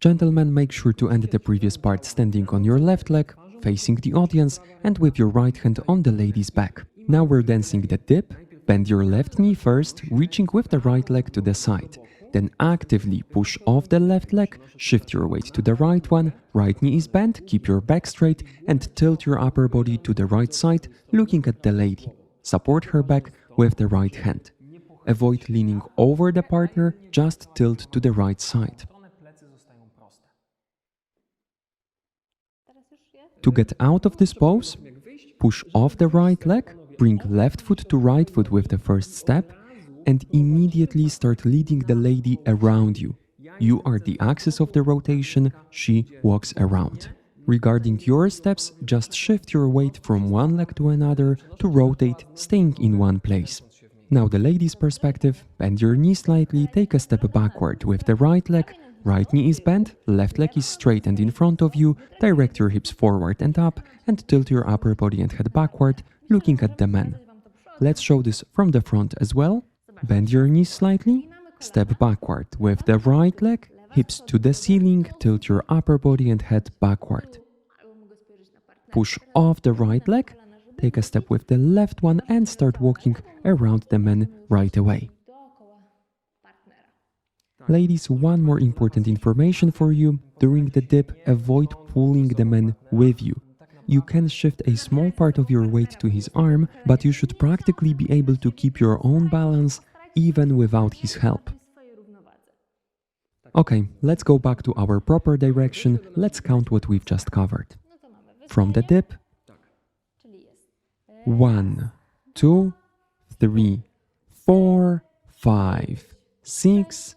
Gentlemen, make sure to end the previous part standing on your left leg, facing the audience, and with your right hand on the lady's back. Now we're dancing the dip. Bend your left knee first, reaching with the right leg to the side. Then actively push off the left leg, shift your weight to the right one, right knee is bent, keep your back straight, and tilt your upper body to the right side, looking at the lady. Support her back with the right hand. Avoid leaning over the partner, just tilt to the right side. To get out of this pose, push off the right leg, bring left foot to right foot with the first step, and immediately start leading the lady around you. You are the axis of the rotation, she walks around. Regarding your steps, just shift your weight from one leg to another to rotate, staying in one place. Now the lady's perspective, bend your knee slightly, take a step backward with the right leg, right knee is bent, left leg is straight and in front of you, direct your hips forward and up, and tilt your upper body and head backward, looking at the man. Let's show this from the front as well. Bend your knees slightly, step backward with the right leg, hips to the ceiling, tilt your upper body and head backward. Push off the right leg, take a step with the left one and start walking around the man right away. Ladies, one more important information for you. During the dip, avoid pulling the man with you. You can shift a small part of your weight to his arm, but you should practically be able to keep your own balance even without his help. Okay, let's go back to our proper direction. Let's count what we've just covered. From the dip, 1, 2, 3, 4, 5, 6,